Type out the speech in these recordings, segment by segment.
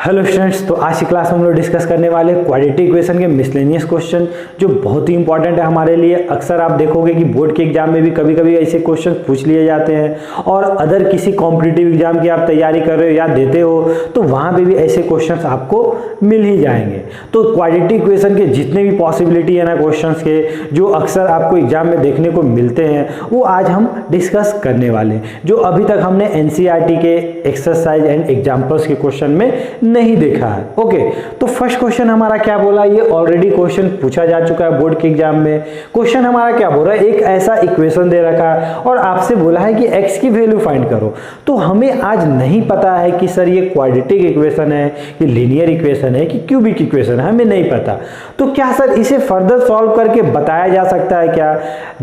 Hello students, तो आज की क्लास में हम लोग डिस्कस करने वाले क्वाड्रेटिक इक्वेशन के मिसलेनियस क्वेश्चन जो बहुत ही इंपॉर्टेंट है हमारे लिए। अक्सर आप देखोगे कि बोर्ड के एग्जाम में भी कभी कभी ऐसे क्वेश्चन पूछ लिए जाते हैं और अदर किसी कॉम्पिटिटिव एग्जाम की आप तैयारी कर रहे हो या देते हो तो वहाँ पे भी ऐसे क्वेश्चन आपको मिल ही जाएंगे। तो क्वाड्रेटिक इक्वेशन के जितने भी पॉसिबिलिटी है ना क्वेश्चन के जो अक्सर आपको एग्जाम में देखने को मिलते हैं वो आज हम डिस्कस करने वाले हैं, जो अभी तक हमने एनसीईआरटी के एक्सरसाइज एंड एग्जाम्पल्स के क्वेश्चन में नहीं देखा है। ओके, तो फर्स्ट क्वेश्चन हमारा क्या बोला, ये ऑलरेडी क्वेश्चन पूछा जा चुका है बोर्ड के एग्जाम में। क्वेश्चन हमारा क्या बोल रहा है, एक ऐसा इक्वेशन दे रखा है और आपसे बोला है कि x की वैल्यू फाइंड करो। तो हमें आज नहीं पता है कि सर ये क्वाड्रेटिक इक्वेशन है कि लीनियर इक्वेशन है कि क्यूबिक इक्वेशन है, हमें नहीं पता। तो क्या सर इसे फर्दर सॉल्व करके बताया जा सकता है क्या?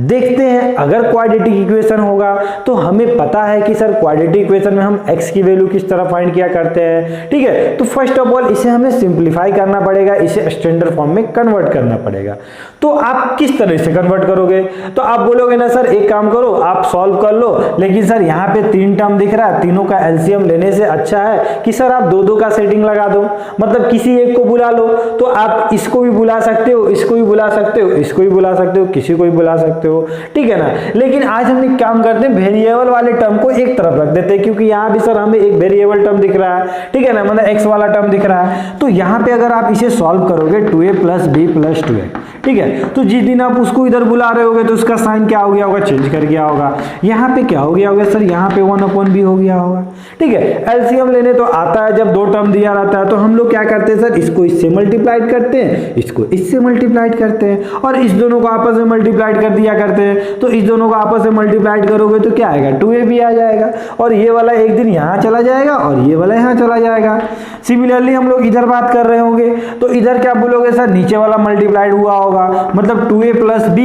देखते हैं। अगर क्वाड्रेटिक इक्वेशन होगा तो हमें पता है कि सर क्वाड्रेटिक इक्वेशन में हम x की वैल्यू किस तरह फाइंड किया करते हैं। ठीक है, तो फर्स्ट ऑफ ऑल इसे हमें सिंप्लीफाई करना पड़ेगा, इसे स्टैंडर्ड फॉर्म में कन्वर्ट करना पड़ेगा। तो आप किस तरह से कन्वर्ट करोगे? तो आप बोलोगे ना सर एक काम करो, आप सॉल्व कर लो, लेकिन सर यहाँ पे तीन टर्म दिख रहा है, तीनों का एलसीएम लेने से अच्छा है कि सर आप दो दो का सेटिंग लगा दो, मतलब किसी एक को बुला लो। तो आप इसको भी बुला सकते हो, इसको भी बुला सकते हो, इसको भी बुला सकते हो, किसी को भी बुला सकते हो, ठीक है ना। लेकिन आज हम एक काम करते हैं, वेरिएबल वाले टर्म को एक तरफ रख देते हैं, क्योंकि यहाँ भी सर हमें एक वेरिएबल टर्म दिख रहा है, ठीक है ना, मतलब x वाला टर्म दिख रहा है। तो यहाँ पे अगर आप इसे सॉल्व करोगे 2a + b + 2x, ठीक है, तो जिस दिन आप उसको इधर बुला रहे होगे तो उसका साइन क्या हो गया होगा, चेंज कर गया होगा। यहाँ पे क्या हो गया होगा सर, यहाँ पे 1/b हो गया होगा, ठीक है। एलसीएम लेने तो आता है, जब दो टर्म दिया रहता है तो हम लोग क्या करते हैं सर, इसको इससे मल्टीप्लाइड करते हैं, इसको इससे मल्टीप्लाइड करते हैं और इस दोनों को आपस में मल्टीप्लाइड कर दिया करते हैं। तो इस दोनों को आपस में मल्टीप्लाइड करोगे तो क्या आएगा, 2ab आ जाएगा और ये वाला एक दिन यहाँ चला जाएगा और ये वाला यहाँ चला जाएगा। सिमिलरली हम लोग इधर बात कर रहे होंगे तो इधर क्या बोलोगे सर, नीचे वाला मल्टीप्लाइड हुआ होगा, मतलब 2a + b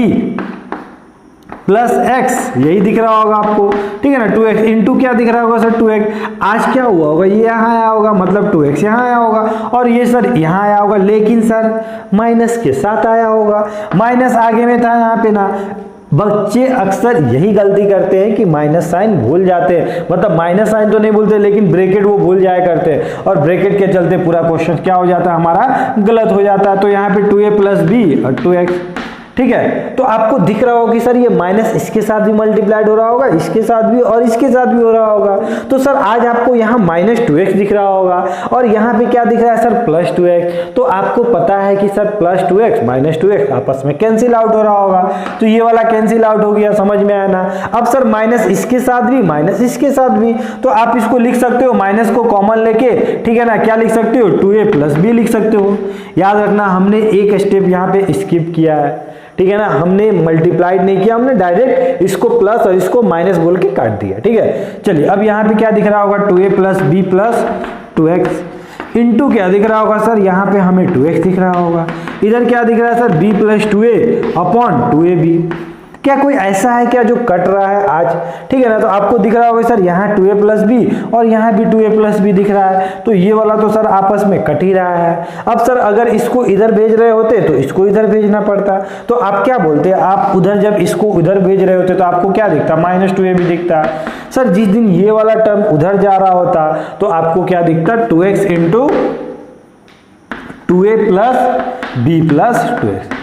+ x, यही दिख रहा होगा आपको, ठीक है ना। 2x इंटू क्या दिख रहा होगा सर, 2x। आज क्या हुआ होगा, ये यहाँ आया होगा, मतलब 2x यहाँ आया होगा और ये सर यहाँ आया होगा, लेकिन सर माइनस के साथ आया होगा, माइनस आगे में था यहाँ पे ना। बच्चे अक्सर यही गलती करते हैं कि माइनस साइन भूल जाते हैं, मतलब माइनस साइन तो नहीं भूलते लेकिन ब्रैकेट वो भूल जाया करते हैं और ब्रैकेट के चलते पूरा क्वेश्चन क्या हो जाता है, हमारा गलत हो जाता है। तो यहाँ पे 2a + b और 2x, ठीक है। तो आपको दिख रहा होगा कि सर ये माइनस इसके साथ भी मल्टीप्लाइड हो रहा होगा, इसके साथ भी और इसके साथ भी हो रहा होगा। तो सर आज आपको यहाँ -2x दिख रहा होगा और यहाँ पे क्या दिख रहा है सर, +2x। तो आपको पता है कि सर +2x -2x आपस में कैंसिल आउट हो रहा होगा, तो ये वाला कैंसिल आउट हो गया, समझ में आया ना। अब सर माइनस इसके साथ भी, माइनस इसके साथ भी, तो आप इसको लिख सकते हो माइनस को कॉमन लेके, ठीक है ना। क्या लिख सकते हो, 2a + b लिख सकते हो। याद रखना हमने एक स्टेप यहाँ पे स्किप किया है, ठीक है ना, हमने मल्टीप्लाइड नहीं किया, हमने डायरेक्ट इसको प्लस और इसको माइनस बोल के काट दिया, ठीक है। चलिए अब यहाँ पे क्या दिख रहा होगा, 2a + b + 2x इंटू क्या दिख रहा होगा सर, यहाँ पे हमें 2x दिख रहा होगा, इधर क्या दिख रहा है सर, b + 2a / 2ab। क्या कोई ऐसा है क्या जो कट रहा है आज, ठीक है ना। तो आपको दिख रहा होगा सर यहाँ 2a + b और यहाँ भी 2a + b दिख रहा है, तो ये वाला तो सर आपस में कट ही रहा है। अब सर अगर इसको इधर भेज रहे होते तो इसको इधर भेजना पड़ता, तो आप क्या बोलते हैं, आप उधर जब इसको उधर भेज रहे होते तो आपको क्या दिखता, -2ab दिखता। सर जिस दिन ये वाला टर्म उधर जा रहा होता तो आपको क्या दिखता, 2x × 2a + b + 2x,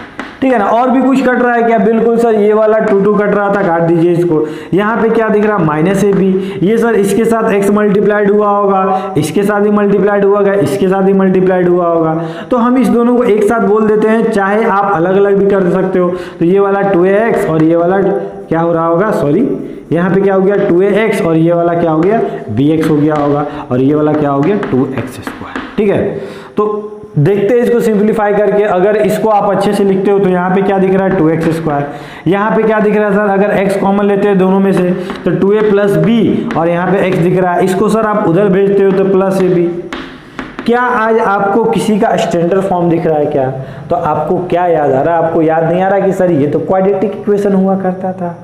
ठीक है ना। और भी कुछ कट रहा है क्या, बिल्कुल सर ये वाला 2 कट रहा था, काट दीजिए इसको। यहाँ पे क्या दिख रहा है, -ab, ये सर इसके साथ x मल्टीप्लाइड हुआ होगा, इसके साथ ही मल्टीप्लाइड हुआ होगा, इसके साथ ही मल्टीप्लाइड हुआ होगा। तो हम इस दोनों को एक साथ बोल देते हैं, चाहे आप अलग अलग भी कर सकते हो। तो ये वाला 2ax और ये वाला क्या हो रहा होगा, सॉरी यहाँ पे क्या हो गया 2ax और ये वाला क्या हो गया, bx हो गया होगा और ये वाला क्या हो गया 2x², ठीक है। तो देखते हैं इसको सिंप्लीफाई करके। अगर इसको आप अच्छे से लिखते हो तो यहाँ पे क्या दिख रहा है, 2x²। यहाँ पे क्या दिख रहा है सर, अगर x कॉमन लेते हैं दोनों में से तो 2a + b और यहाँ पे x दिख रहा है, इसको सर आप उधर भेजते हो तो +ab। क्या आज आपको किसी का स्टैंडर्ड फॉर्म दिख रहा है क्या? तो आपको क्या याद आ रहा है, आपको याद नहीं आ रहा कि सर ये तो क्वाड्रेटिक इक्वेशन हुआ करता था,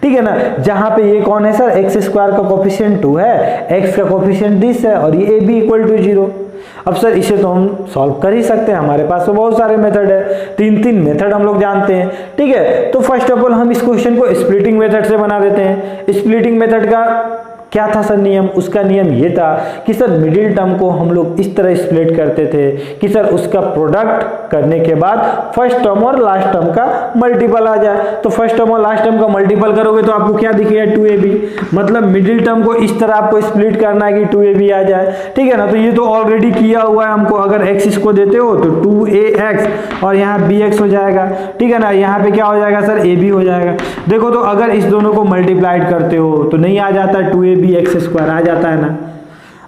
ठीक है ना। जहां पे ये कौन है सर, x² का कोफिशिएंट 2 है, x का कोफिशिएंट 10 है और ये ab = 0। अब सर इसे तो हम सॉल्व कर ही सकते हैं, हमारे पास तो बहुत सारे मेथड है, तीन मेथड हम लोग जानते हैं, ठीक है। तो फर्स्ट ऑफ ऑल हम इस क्वेश्चन को स्प्लिटिंग मेथड से बना देते हैं। स्प्लिटिंग मेथड का क्या था सर नियम? उसका नियम ये था कि सर मिडिल टर्म को हम लोग इस तरह स्प्लिट करते थे कि सर उसका प्रोडक्ट करने के बाद फर्स्ट टर्म और लास्ट टर्म का मल्टीपल आ जाए। तो फर्स्ट टर्म और लास्ट टर्म का मल्टीपल करोगे तो आपको क्या दिखेगा? 2ab। मतलब मिडिल टर्म को इस तरह आपको स्प्लिट करना है कि 2ab आ जाए, ठीक है ना। तो ये तो ऑलरेडी किया हुआ है हमको। अगर x इसको देते हो तो 2ax और यहाँ bx हो जाएगा, ठीक है ना। यहाँ पे क्या हो जाएगा सर? ab हो जाएगा। देखो तो अगर इस दोनों को मल्टीप्लाइड करते हो तो नहीं आ जाता 2ab(x²) आ जाता है ना।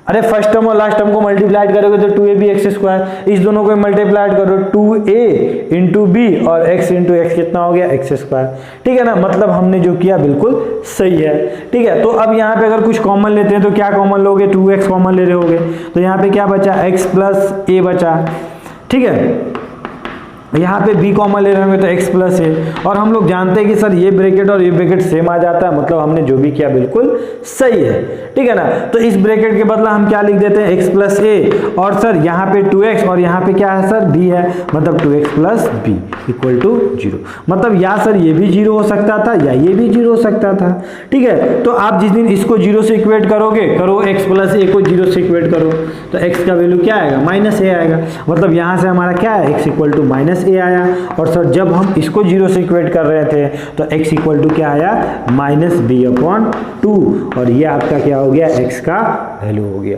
अरे फर्स्ट टर्म और लास्ट टर्म को मल्टीप्लाइड करोगे तो 2ab(x²), इस दोनों को मल्टीप्लाइड करो 2a इंटू बी और x इंटू एक्स कितना हो गया? x², ठीक है ना। मतलब हमने जो किया बिल्कुल सही है, ठीक है। तो अब यहाँ पे अगर कुछ कॉमन लेते हैं तो क्या कॉमन लोगे? 2x कॉमन ले रहे होगे तो यहाँ पे क्या बचा? x प्लस a बचा, ठीक है। यहाँ पे b कॉमन ले रहे होंगे तो x प्लस a, और हम लोग जानते हैं कि सर ये ब्रैकेट और ये ब्रैकेट सेम आ जाता है, मतलब हमने जो भी किया बिल्कुल सही है, ठीक है ना। तो इस ब्रैकेट के बदला हम क्या लिख देते हैं? x प्लस a, और सर यहाँ पे 2x और यहाँ पे क्या है सर? b है, मतलब 2x plus b equal to 0। मतलब या सर ये भी 0 हो सकता था या ये भी 0 हो सकता था, ठीक है। तो आप जिस दिन इसको 0 से इक्वेट करोगे, करो x प्लस a को 0 से इक्वेट करो तो x का वैल्यू क्या आएगा? -a आएगा। मतलब यहाँ से हमारा क्या है? x इक्वल टू -a आया। और सर जब हम इसको 0 से इक्वेट कर रहे थे तो x इक्वल टू क्या आया? -b/2, और ये आपका क्या हो गया? x का वैल्यू हो गया।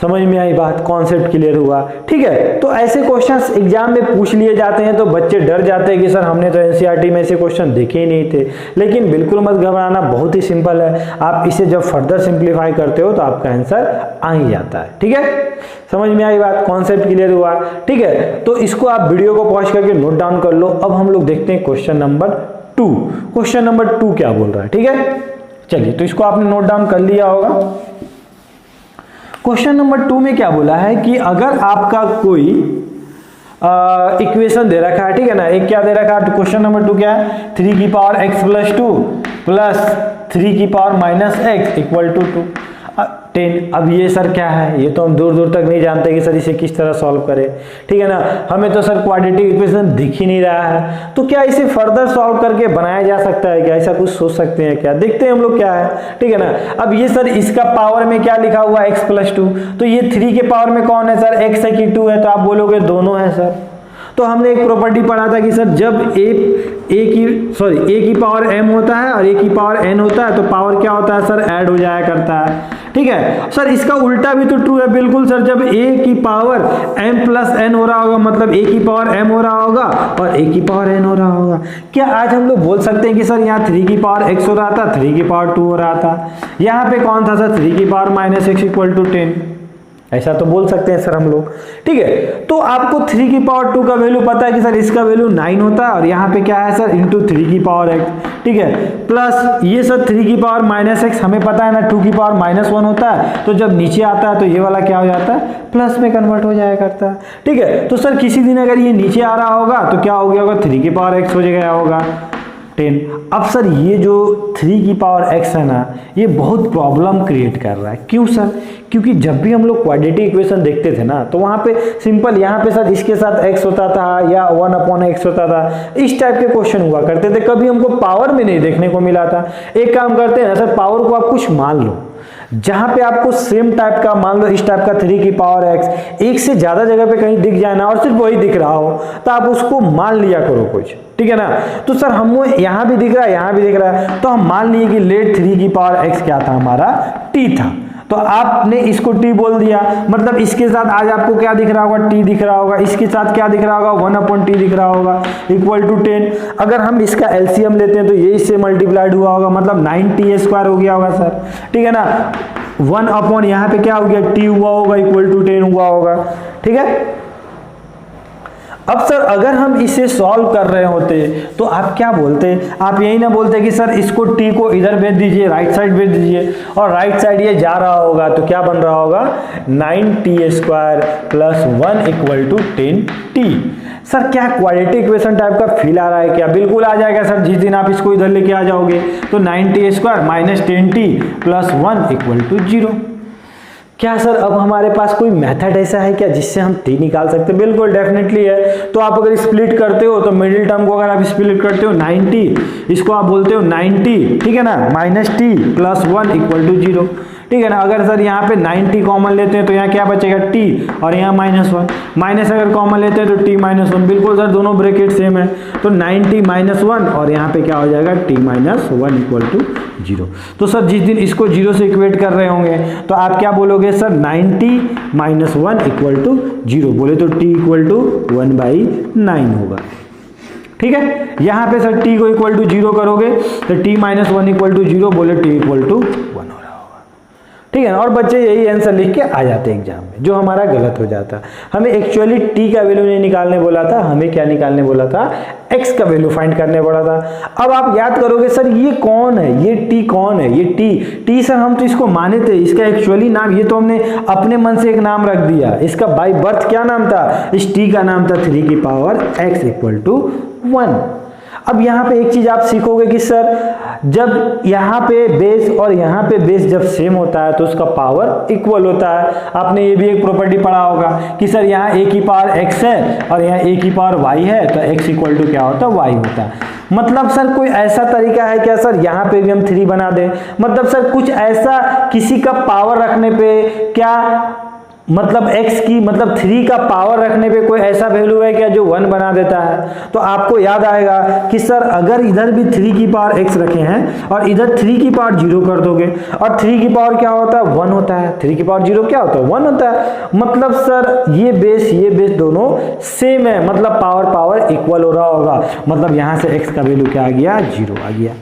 समझ में आई बात? कॉन्सेप्ट क्लियर हुआ, ठीक है। तो ऐसे क्वेश्चंस एग्जाम में पूछ लिए जाते हैं तो बच्चे डर जाते हैं कि सर हमने तो एनसीईआरटी में ऐसे क्वेश्चन देखे ही नहीं थे। लेकिन बिल्कुल मत घबराना, बहुत ही सिंपल है। आप इसे जब फर्दर सिंप्लीफाई करते हो तो आपका आंसर आ ही जाता है, ठीक है। समझ में आई बात? कॉन्सेप्ट क्लियर हुआ, ठीक है। तो इसको आप वीडियो को पॉज करके नोट डाउन कर लो। अब हम लोग देखते हैं क्वेश्चन नंबर 2। क्वेश्चन नंबर 2 क्या बोल रहा है, ठीक है। चलिए, तो इसको आपने नोट डाउन कर लिया होगा। क्वेश्चन नंबर 2 में क्या बोला है कि अगर आपका कोई इक्वेशन दे रखा है, ठीक है ना। एक क्या दे रखा है? क्वेश्चन नंबर 2 क्या है? 3 की पावर x प्लस 2 प्लस 3 की power minus x equal to 10। अब ये सर क्या है? ये तो हम दूर दूर तक नहीं जानते कि सर इसे किस तरह सॉल्व करें, ठीक है ना। हमें तो सर क्वाड्रेटिक इक्वेशन दिख ही नहीं रहा है, तो क्या इसे फर्दर सॉल्व करके बनाया जा सकता है क्या? ऐसा कुछ सोच सकते हैं क्या? देखते हैं हम लोग क्या है, ठीक है ना। अब ये सर इसका पावर में क्या लिखा हुआ है? x प्लस 2, तो ये 3 के पावर में कौन है सर? x है कि 2 है? तो आप बोलोगे दोनों है सर। तो हमने एक प्रॉपर्टी पढ़ा था कि सर जब a की पावर m होता है और a की पावर n होता है तो पावर क्या होता है सर? ऐड हो जाया करता है, ठीक है। सर इसका उल्टा भी तो ट्रू है, बिल्कुल सर। जब a की पावर m प्लस n हो रहा होगा मतलब a की पावर m हो रहा होगा और a की पावर n हो रहा होगा। क्या आज हम लोग बोल सकते हैं कि सर यहाँ 3 की पावर x हो रहा था, 3 की पावर 2 हो रहा था? यहाँ पे कौन था सर? 3 की power minus x equal to 10। ऐसा तो बोल सकते हैं सर हम लोग, ठीक है। तो आपको 3 की पावर 2 का वैल्यू पता है कि सर इसका वैल्यू 9 होता है और यहाँ पे क्या है सर? इंटू 3 की पावर x, ठीक है। प्लस ये सर 3 की पावर माइनस x हमें पता है ना 2 की पावर -1 होता है, तो जब नीचे आता है तो ये वाला क्या हो जाता है? प्लस में कन्वर्ट हो जाया करता है, ठीक है। तो सर किसी दिन अगर ये नीचे आ रहा होगा तो क्या हो गया होगा? 3 की पावर x हो गया होगा 10। अब सर ये जो 3 की पावर x है ना, ये बहुत प्रॉब्लम क्रिएट कर रहा है। क्यों सर? क्योंकि जब भी हम लोग क्वाड्रेटिक इक्वेशन देखते थे ना तो वहाँ पे सिंपल यहाँ पे सर इसके साथ x होता था या 1/x होता था, इस टाइप के क्वेश्चन हुआ करते थे। कभी हमको पावर में नहीं देखने को मिला था। एक काम करते हैं ना सर, पावर को आप कुछ मान लो जहां पे आपको सेम टाइप का, मान लो इस टाइप का 3 की पावर x एक से ज्यादा जगह पे कहीं दिख जाए ना और सिर्फ वही दिख रहा हो तो आप उसको मान लिया करो कुछ, ठीक है ना। तो सर हम यहां भी दिख रहा है, यहां भी दिख रहा है, तो हम मान लिए कि लेट 3 की पावर x क्या था? हमारा t था। तो आपने इसको t बोल दिया, मतलब इसके साथ आज आपको क्या दिख रहा होगा? t दिख रहा होगा। इसके साथ क्या दिख रहा होगा? 1/t दिख रहा होगा इक्वल टू 10। अगर हम इसका एलसीएम लेते हैं तो ये इससे मल्टीप्लाइड हुआ होगा, मतलब 9t² हो गया होगा सर, ठीक है ना। 1/ यहाँ पे क्या हो गया? t हुआ होगा इक्वल टू 10 हुआ होगा, ठीक है। अब सर अगर हम इसे सॉल्व कर रहे होते तो आप क्या बोलते? आप यही ना बोलते कि सर इसको t को इधर भेज दीजिए, राइट साइड भेज दीजिए, और राइट साइड ये जा रहा होगा तो क्या बन रहा होगा? 9t² plus 1 equal to 10t। Sir क्या क्वाड्रेटिक इक्वेशन टाइप का फील आ रहा है क्या? बिल्कुल आ जाएगा सर, जिस दिन आप इसको इधर लेके आ जाओगे तो 9t² minus 10t plus 1 equal to 0। क्या सर अब हमारे पास कोई मेथड ऐसा है क्या जिससे हम t निकाल सकते हैं? बिल्कुल डेफिनेटली है। तो आप अगर स्प्लिट करते हो तो मिडिल टर्म को अगर आप स्प्लिट करते हो 90, इसको आप बोलते हो 90, ठीक है ना, minus t plus 1 equal to 0, ठीक है ना। अगर सर यहाँ पे 90 कॉमन लेते हैं तो यहाँ क्या बचेगा t और यहाँ -1, माइनस अगर कॉमन लेते हैं तो t -1, बिल्कुल सर दोनों ब्रैकेट सेम है। तो 90 -1 और यहाँ पे क्या हो जाएगा t -1 इक्वल टू 0। तो सर जिस दिन इसको 0 से इक्वेट कर रहे होंगे तो आप क्या बोलोगे सर 90 -1 इक्वल टू 0, बोले तो t इक्वल टू 1/9 होगा, ठीक है। यहाँ पे सर t को इक्वल टू 0 करोगे तो t -1 इक्वल टू 0, बोले t इक्वल टू 1 हो रहा होगा, ठीक है ना। और बच्चे यही आंसर लिख के आ जाते हैं एग्जाम में, जो हमारा गलत हो जाता। हमें एक्चुअली t का वैल्यू नहीं निकालने बोला था, हमें क्या निकालने बोला था, x का वैल्यू फाइंड करने बोला था। अब आप याद करोगे सर ये कौन है, ये t कौन है, ये t सर हम तो इसको माने थे, इसका एक्चुअली नाम, ये तो हमने अपने मन से एक नाम रख दिया, इसका बाय बर्थ क्या नाम था, इस t का नाम था 3 की पावर x इक्वल टू 1। अब यहाँ पे एक चीज आप सीखोगे कि सर जब यहाँ पे बेस और यहाँ पे बेस जब सेम होता है तो उसका पावर इक्वल होता है। आपने ये भी एक प्रॉपर्टी पढ़ा होगा कि सर यहाँ a की पावर x है और यहाँ a की पावर y है, तो x इक्वल टू क्या होता है, y होता है। मतलब सर कोई ऐसा तरीका है क्या सर यहाँ पे भी हम 3 बना दें, मतलब सर कुछ ऐसा किसी का पावर रखने पे क्या, मतलब x की मतलब 3 का पावर रखने पे कोई ऐसा वैल्यू है क्या जो 1 बना देता है। तो आपको याद आएगा कि सर अगर इधर भी 3 की पावर x रखे हैं और इधर 3 की पावर 0 कर दोगे, और 3 की पावर क्या होता है, 1 होता है, 3 की पावर 0 क्या होता है, 1 होता है। मतलब सर ये बेस दोनों सेम है, मतलब पावर इक्वल हो रहा होगा, मतलब यहाँ से x का वैल्यू क्या आ गया, 0 आ गया।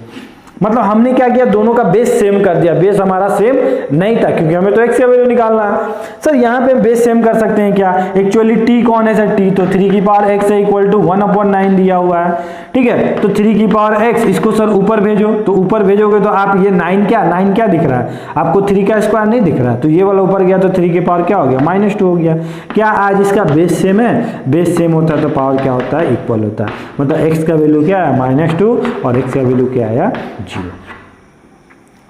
मतलब हमने क्या किया, दोनों का बेस सेम कर दिया, बेस हमारा सेम नहीं था क्योंकि हमें तो x का वैल्यू निकालना है। सर यहाँ पे हम बेस सेम कर सकते हैं क्या, एक्चुअली t कौन है सर, t तो 3 की पावर x है इक्वल टू 1/9 दिया हुआ है, ठीक है। तो 3 की पावर x, इसको सर ऊपर भेजो, तो ऊपर भेजोगे तो आप ये 9 क्या दिख रहा है आपको, 3 का स्क्वायर नहीं दिख रहा है, तो ये वाला ऊपर गया तो 3 की पावर क्या हो गया, -2 हो गया। क्या आज इसका बेस सेम है, बेस सेम होता है तो पावर क्या होता है, इक्वल होता है। मतलब x का वैल्यू क्या है, -2 और x का वैल्यू क्या आया, 0।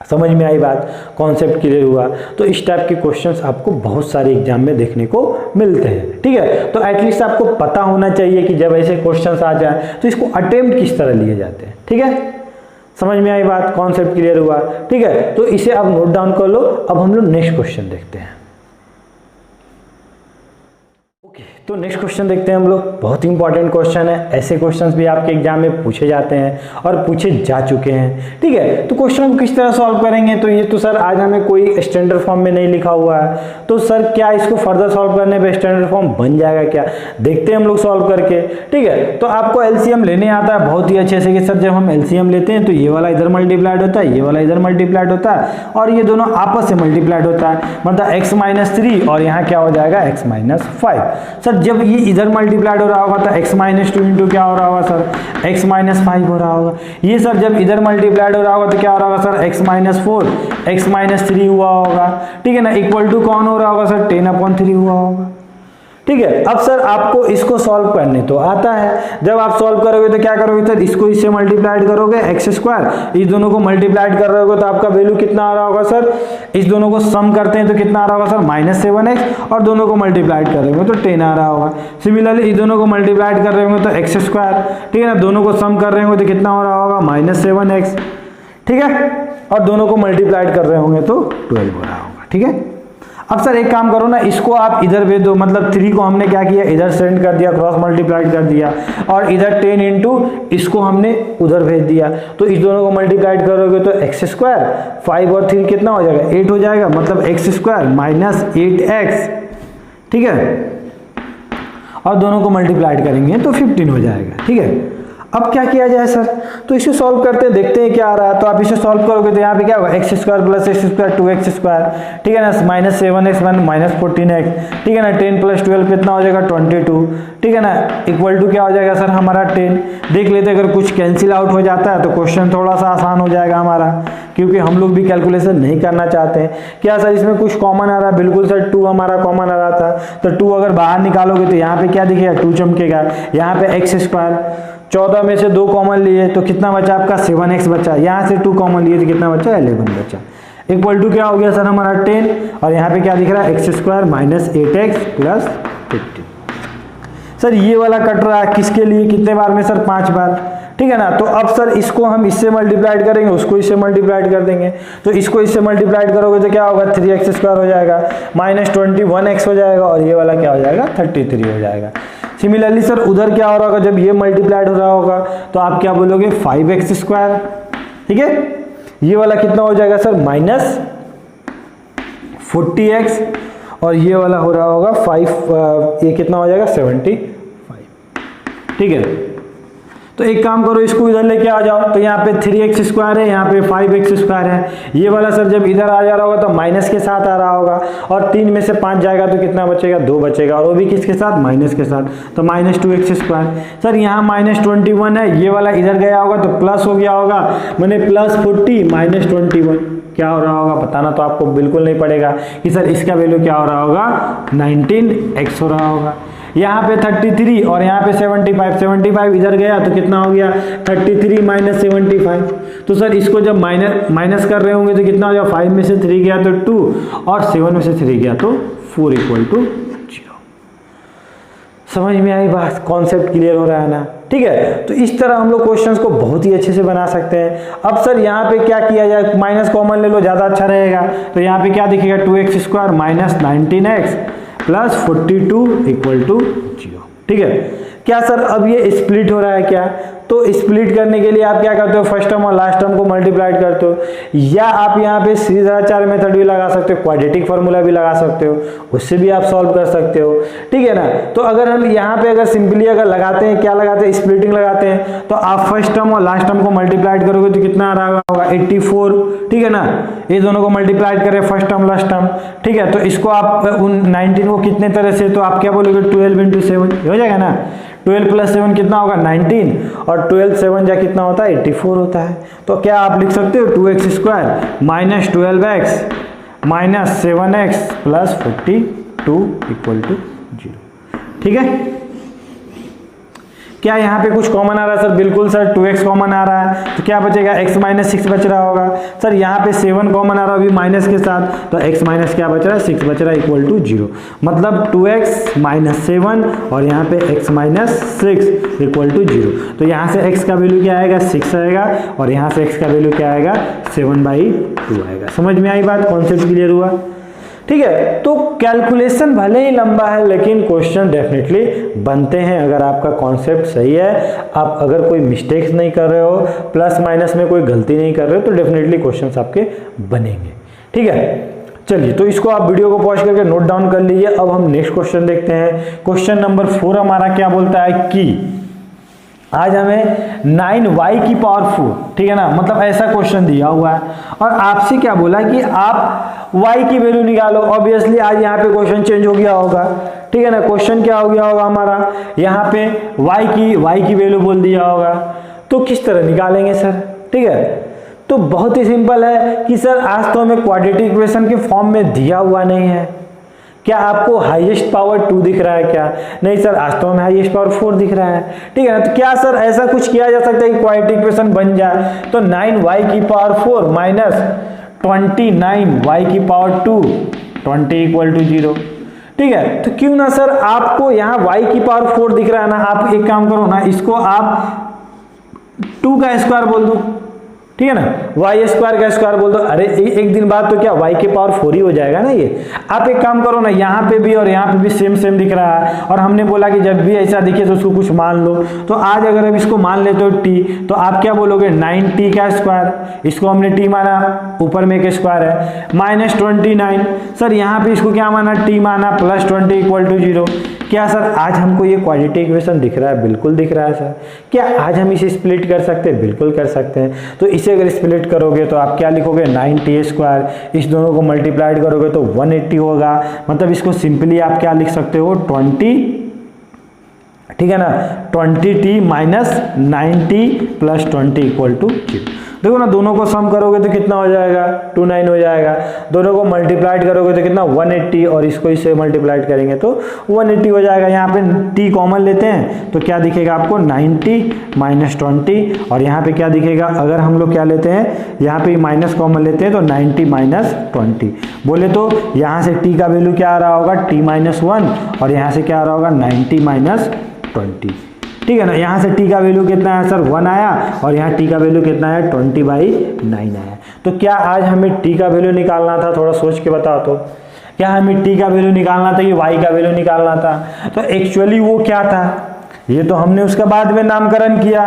समझ में आई बात, कॉन्सेप्ट क्लियर हुआ। तो इस टाइप के क्वेश्चंस आपको बहुत सारे एग्जाम में देखने को मिलते हैं, ठीक है। तो एटलीस्ट आपको पता होना चाहिए कि जब ऐसे क्वेश्चंस आ जाए तो इसको अटेम्प्ट किस तरह लिए जाते हैं, ठीक है। समझ में आई बात, कॉन्सेप्ट क्लियर हुआ, ठीक है। तो इसे आप नोट डाउन कर लो। अब हम लोग नेक्स्ट क्वेश्चन देखते हैं। तो नेक्स्ट क्वेश्चन देखते हैं हम लोग, बहुत ही इंपॉर्टेंट क्वेश्चन है। ऐसे क्वेश्चंस भी आपके एग्जाम में पूछे जाते हैं और पूछे जा चुके हैं, ठीक है। तो क्वेश्चन को किस तरह सॉल्व करेंगे, तो ये तो सर आज हमें कोई स्टैंडर्ड फॉर्म में नहीं लिखा हुआ है, तो सर क्या इसको फर्दर सॉल्व करने पे स्टैंडर्ड फॉर्म बन जाएगा क्या, देखते हैं हम लोग सॉल्व करके, ठीक है। तो आपको एलसीएम लेने आता है बहुत ही अच्छे से कि सर जब हम एलसीएम लेते हैं तो ये वाला इधर मल्टीप्लाइड होता है, ये वाला इधर मल्टीप्लाइड होता है और ये दोनों आपस से मल्टीप्लाइड होता है, मतलब x-3 और यहाँ क्या हो जाएगा x-5। सर जब ये इधर मल्टीप्लाइड हो रहा होगा तो x-2 इंटू क्या हो रहा होगा सर, x-5 हो रहा होगा। ये सर जब इधर मल्टीप्लाइड हो रहा होगा तो क्या हो रहा होगा सर, x-4 x-3 हुआ होगा, ठीक है ना, इक्वल टू कौन हो रहा होगा सर, 10/3 हुआ होगा, ठीक है। अब सर आपको इसको सॉल्व करने तो आता है, जब आप सॉल्व करोगे तो क्या करोगे सर, इसको इससे मल्टीप्लाइड करोगे x², इस दोनों को मल्टीप्लाइड कर रहे होगे तो आपका वैल्यू कितना आ रहा होगा सर, इस दोनों को सम करते हैं तो कितना आ रहा होगा सर, -7x, और दोनों को मल्टीप्लाइड कर रहे होंगे तो 10 आ रहा होगा। सिमिलरली इस दोनों को मल्टीप्लाइड कर रहे होंगे तो x², ठीक है ना, दोनों को सम कर रहे होंगे तो कितना हो रहा होगा, -7x, ठीक है, और दोनों को मल्टीप्लाइड कर रहे होंगे तो 12 हो रहा होगा, ठीक है। अब सर एक काम करो ना, इसको आप इधर भेज दो, मतलब 3 को हमने क्या किया, इधर सेंड कर दिया, क्रॉस मल्टीप्लाइड कर दिया, और इधर 10 इंटू इसको हमने उधर भेज दिया, तो इस दोनों को मल्टीप्लाइड करोगे तो x², 5 और 3 कितना हो जाएगा, 8 हो जाएगा, मतलब x² -8x, ठीक है, और दोनों को मल्टीप्लाइड करेंगे तो 15 हो जाएगा, ठीक है। अब क्या किया जाए सर, तो इसे सॉल्व करते हैं, देखते हैं क्या आ रहा है। तो आप इसे सॉल्व करोगे तो यहाँ पे क्या होगा, x² + x², 2x², ठीक है ना, -7x -14x, ठीक है ना, 10 + 12 कितना हो जाएगा, 22, ठीक है ना, इक्वल टू क्या हो जाएगा सर हमारा 10। देख लेते अगर कुछ कैंसिल आउट हो जाता है तो क्वेश्चन थोड़ा सा आसान हो जाएगा हमारा, क्योंकि हम लोग भी कैलकुलेशन नहीं करना चाहते हैं। क्या सर इसमें कुछ कॉमन आ रहा है, बिल्कुल सर 2 हमारा कॉमन आ रहा था, तो 2 अगर बाहर निकालोगे तो यहाँ पे क्या दिखेगा, 2 चमकेगा, यहाँ पे x², 14 में से 2 कॉमन लिए तो कितना बचा आपका, 7x बचा, यहाँ से 2 कॉमन लिए तो कितना बचा, 11 बचा। इक्वल टू क्या हो गया सर हमारा 10, और यहाँ पे क्या दिख रहा है x square minus 8x plus 50। Sir ये वाला कट रहा है किसके लिए, कितने बार में सर 5 बार, ठीक है ना। तो अब सर इसको हम इससे मल्टीप्लाइड करेंगे, उसको इससे मल्टीप्लाइड कर देंगे, तो इसको इससे मल्टीप्लाइड करोगे तो क्या होगा 3x स्क्वायर हो जाएगा माइनस 21x हो जाएगा, और ये वाला क्या हो जाएगा 33 हो जाएगा। सिमिलरली सर उधर क्या हो रहा होगा, जब ये मल्टीप्लाइड हो रहा होगा तो आप क्या बोलोगे 5x स्क्वायर, ठीक है। ये वाला कितना हो जाएगा सर माइनस 40x, और ये वाला हो रहा होगा 5, ये कितना हो जाएगा 75, ठीक है। तो एक काम करो, इसको इधर लेके आ जाओ, तो यहाँ पे 3x स्क्वायर है, यहाँ पे 5x स्क्वायर है। ये वाला सर जब इधर आ जा रहा होगा तो माइनस के साथ आ रहा होगा, और 3 में से 5 जाएगा तो कितना बचेगा 2 बचेगा, और वो भी किसके साथ माइनस के साथ, तो माइनस 2x स्क्वायर। सर यहाँ माइनस 21 है, ये वाला इधर गया होगा तो प्लस हो गया होगा, मैंने प्लस 40 माइनस 21 क्या हो रहा होगा, बताना तो आपको बिल्कुल नहीं पड़ेगा कि सर इसका वैल्यू क्या हो रहा होगा 19x हो रहा होगा। यहाँ पे 33 और यहाँ पे 75 इधर गया तो कितना हो गया 33 माइनस 75। तो सर इसको जब माइनस कर रहे होंगे तो कितना हो गया, 5 में से 3 गया तो 2 और 7 में से 3 गया तो 4 इक्वल टू 0। समझ में आई बात, कॉन्सेप्ट क्लियर हो रहा है ना, ठीक है। तो इस तरह हम लोग क्वेश्चंस को बहुत ही अच्छे से बना सकते हैं। अब सर यहाँ पे क्या किया जाए, माइनस कॉमन ले लो ज़्यादा अच्छा रहेगा, तो यहाँ पे क्या दिखेगा 2x square minus 19x plus 42 equal to 0, ठीक है। क्या सर अब ये स्प्लिट हो रहा है क्या, तो स्प्लिट करने के लिए आप क्या करते हो, फर्स्ट टर्म और लास्ट टर्म को मल्टीप्लाइड करते हो, या आप यहाँ पे सीरीज आचार्य मेथड भी लगा सकते हो, क्वाड्रेटिक फार्मूला भी लगा सकते हो, उससे भी आप सॉल्व कर सकते हो, ठीक है ना। तो अगर हम यहाँ पे अगर सिंपली अगर लगाते हैं, क्या लगाते हैं स्प्लिटिंग लगाते हैं, तो आप फर्स्ट टर्म और लास्ट टर्म को मल्टीप्लाइड करोगे तो कितना आ रहा होगा 84, ठीक है ना। ये दोनों को मल्टीप्लाइड करें फर्स्ट टर्म लास्ट टर्म, ठीक है। तो इसको आप 19 को कितने तरह से, तो आप क्या बोलोगे 12 इंटू 7 हो जाएगा ना, 12 प्लस 7 कितना होगा 19, और 12 7 जा कितना होता है 84 होता है। तो क्या आप लिख सकते हो 2x square minus 12x minus 7x plus 42 equal to 0, ठीक है। क्या यहाँ पे कुछ कॉमन आ रहा है सर, बिल्कुल सर 2x कॉमन आ रहा है, तो क्या बचेगा x माइनस 6 बच रहा होगा। सर यहाँ पे 7 कॉमन आ रहा है अभी माइनस के साथ, तो x माइनस क्या बच रहा है 6 बच रहा है इक्वल टू 0, मतलब 2x माइनस 7 और यहाँ पे x माइनस 6 इक्वल टू 0। तो यहाँ से x का वैल्यू क्या आएगा 6 आएगा, और यहाँ से x का वैल्यू क्या आएगा 7/2 आएगा। समझ में आई बात, कॉन्सेप्ट क्लियर हुआ, ठीक है। तो कैलकुलेशन भले ही लंबा है लेकिन क्वेश्चन डेफिनेटली बनते हैं अगर आपका कॉन्सेप्ट सही है, आप अगर कोई मिस्टेक्स नहीं कर रहे हो, प्लस माइनस में कोई गलती नहीं कर रहे हो, तो डेफिनेटली क्वेश्चंस आपके बनेंगे, ठीक है। चलिए, तो इसको आप वीडियो को पॉज करके नोट डाउन कर लीजिए। अब हम नेक्स्ट क्वेश्चन देखते हैं। क्वेश्चन नंबर 4 हमारा क्या बोलता है कि आज हमें 9y की पावर 4, ठीक है ना, मतलब ऐसा क्वेश्चन दिया हुआ है और आपसे क्या बोला कि आप y की वैल्यू निकालो। ऑब्वियसली आज यहाँ पे क्वेश्चन चेंज हो गया होगा, ठीक है ना। क्वेश्चन क्या हो गया होगा हमारा, यहाँ पे y की वैल्यू बोल दिया होगा, तो किस तरह निकालेंगे सर, ठीक है। तो बहुत ही सिंपल है कि सर आज तो हमें क्वाड्रेटिक इक्वेशन के फॉर्म में दिया हुआ नहीं है। क्या आपको हाईएस्ट पावर 2 दिख रहा है क्या, नहीं सर आज तो हमें हाईएस्ट पावर 4 दिख रहा है, ठीक है ना। तो क्या सर ऐसा कुछ किया जा सकता है कि क्वाड्रेटिक इक्वेशन बन जाए, तो 9y की पावर 4 माइनस 29y की पावर 2 20 इक्वल टू 0, ठीक है। तो क्यों ना सर आपको यहाँ y की पावर 4 दिख रहा है ना, आप एक काम करो ना, इसको आप 2 का स्क्वायर बोल दो, ठीक है ना, y स्क्वायर का स्क्वायर बोल दो। अरे एक दिन बाद तो क्या y के पावर 4 ही हो जाएगा ना ये। आप एक काम करो ना, यहाँ पे भी और यहाँ पे भी सेम दिख रहा है, और हमने बोला कि जब भी ऐसा दिखे तो उसको कुछ मान लो। तो आज अगर हम इसको मान लेते हो t, तो आप क्या बोलोगे 9t का स्क्वायर, इसको हमने t माना, ऊपर में एक स्क्वायर है, माइनस 29। सर यहाँ पे इसको क्या माना t माना, प्लस 20 इक्वल टू 0। क्या सर आज हमको ये क्वाड्रेटिक इक्वेशन दिख रहा है, बिल्कुल दिख रहा है सर। क्या आज हम इसे स्प्लिट कर सकते हैं, बिल्कुल कर सकते हैं। तो इसे अगर स्प्लिट करोगे तो आप क्या लिखोगे 9t स्क्वायर, इस दोनों को मल्टीप्लाइड करोगे तो 180 होगा, मतलब इसको सिंपली आप क्या लिख सकते हो 20, ठीक है ना, 20t minus 9t plus 20 equal to 0। देखो ना, दोनों को सम करोगे तो कितना हो जाएगा 29 हो जाएगा, दोनों को मल्टीप्लाइड करोगे तो कितना 180, और इसको इससे मल्टीप्लाइड करेंगे तो 180 हो जाएगा। यहाँ पे t कॉमन लेते हैं तो क्या दिखेगा आपको 90 माइनस 20, और यहाँ पे क्या दिखेगा अगर हम लोग क्या लेते हैं, यहाँ पे माइनस कॉमन लेते हैं तो 90 माइनस 20, बोले तो यहाँ से t का वैल्यू क्या आ रहा होगा t माइनस 1, और यहाँ से क्या आ रहा होगा 90 माइनस 20, ठीक है ना। यहाँ से t का वैल्यू कितना है सर 1 आया, और यहाँ t का वैल्यू कितना है 20/9 आया। तो क्या आज हमें t का वैल्यू निकालना था, थोड़ा सोच के बताओ तो, क्या हमें t का वैल्यू निकालना था कि y का वैल्यू निकालना था? तो एक्चुअली वो क्या था, ये तो हमने उसका बाद में नामकरण किया,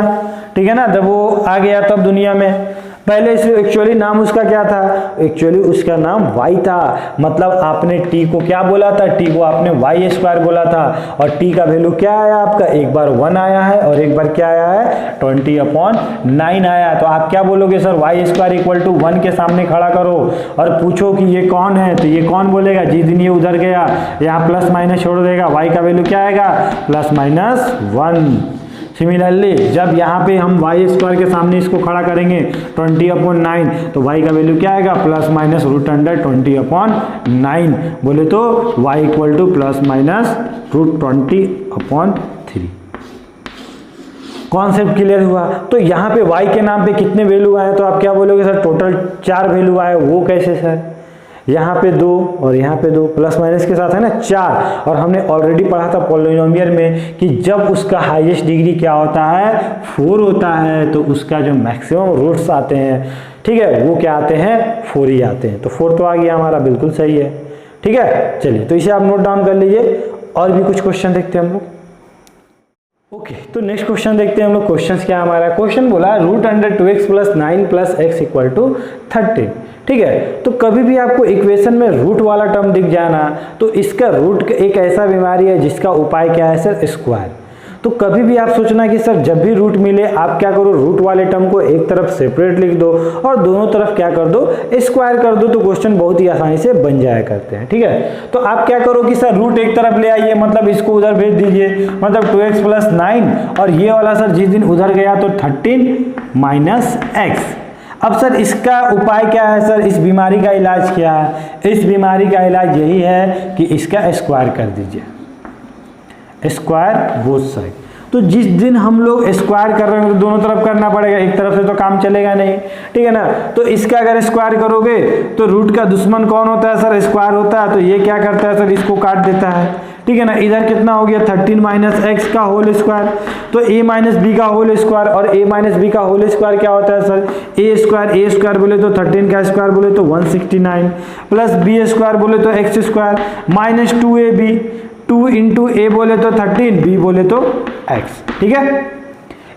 ठीक है ना, जब वो आ गया तब दुनिया में। पहले इसे एक्चुअली नाम उसका क्या था, एक्चुअली उसका नाम y था। मतलब आपने t को क्या बोला था, t को आपने y² बोला था, और t का वैल्यू क्या आया आपका, एक बार 1 आया है और एक बार क्या आया है 20/9 आया। तो आप क्या बोलोगे सर, y² = 1 के सामने खड़ा करो और पूछो कि ये कौन है, तो ये कौन बोलेगा, जिस दिन ये उधर गया यहाँ प्लस माइनस छोड़ देगा, y का वैल्यू क्या आएगा +-1। सिमिलरली जब यहाँ पे हम y² के सामने इसको खड़ा करेंगे 20/9, तो y का वैल्यू क्या आएगा ±√20/9, बोले तो y ±√20/3। कॉन्सेप्ट क्लियर हुआ? तो यहाँ पे y के नाम पे कितने वैल्यू आए, तो आप क्या बोलोगे सर टोटल 4 वैल्यू आए। वो कैसे सर, यहाँ पे 2 और यहाँ पे 2, प्लस माइनस के साथ है ना 4। और हमने ऑलरेडी पढ़ा था पॉलिनोमियल में कि जब उसका हाईएस्ट डिग्री क्या होता है 4 होता है, तो उसका जो मैक्सिमम रूट्स आते हैं, ठीक है, वो क्या आते हैं 4 ही आते हैं। तो 4 तो आ गया हमारा, बिल्कुल सही है, ठीक है। चलिए तो इसे आप नोट डाउन कर लीजिए, और भी कुछ क्वेश्चन देखते हैं हम लोग। ओके, तो नेक्स्ट क्वेश्चन देखते हैं हम लोग। क्वेश्चन क्या हमारा, क्वेश्चन बोला √2x + 9 + x = 13, ठीक है। तो कभी भी आपको इक्वेशन में रूट वाला टर्म दिख जाना, तो इसका रूट एक ऐसा बीमारी है जिसका उपाय क्या है सर, स्क्वायर। तो कभी भी आप सोचना कि सर जब भी रूट मिले आप क्या करो, रूट वाले टर्म को एक तरफ सेपरेट लिख दो और दोनों तरफ क्या कर दो, स्क्वायर कर दो, तो क्वेश्चन बहुत ही आसानी से बन जाया करते हैं, ठीक है। तो आप क्या करो कि सर रूट एक तरफ ले आइए, मतलब इसको उधर भेज दीजिए, मतलब 2x + 9, और ये वाला सर जिस दिन उधर गया तो 13 - x। अब सर इसका उपाय क्या है सर, इस बीमारी का इलाज क्या है, इस बीमारी का इलाज यही है कि इसका स्क्वायर कर दीजिए, स्क्वायर बोथ साइड। तो जिस दिन हम लोग स्क्वायर कर रहे हैं तो दोनों तरफ करना पड़ेगा, एक तरफ से तो काम चलेगा नहीं, ठीक है ना। तो इसका अगर स्क्वायर करोगे तो रूट का दुश्मन कौन होता है सर, स्क्वायर होता है। तो ये क्या करता है सर, इसको काट देता है, ठीक है ना। इधर कितना हो गया 13 - x का होल स्क्वायर, तो a - b का होल स्क्वायर, और a - b का होल स्क्वायर क्या होता है सर, a स्क्वायर बोले तो 13 का स्क्वायर बोले तो 169, प्लस b² बोले तो x² माइनस 2ab, 2 × a बोले तो 13, b बोले तो x, ठीक है।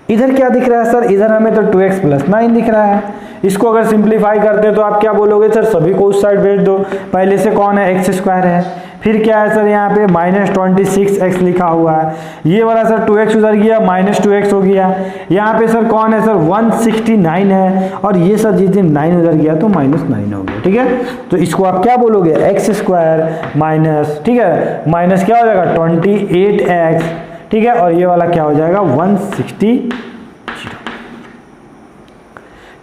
इधर क्या दिख रहा है सर, इधर हमें तो 2x + 9 दिख रहा है। इसको अगर सिंप्लीफाई करते हैं तो आप क्या बोलोगे सर, सभी को उस साइड भेज दो। पहले से कौन है, x² है, फिर क्या है सर यहाँ पे -26x लिखा हुआ है, ये वाला सर 2x उधर गया -2x हो गया। यहाँ पे सर कौन है सर 169 है, और ये सर जिस दिन 9 उधर गया तो -9 हो गया, ठीक है। तो इसको आप क्या बोलोगे, x² माइनस, ठीक है, माइनस क्या हो जाएगा 28x, ठीक है, और ये वाला क्या हो जाएगा 160,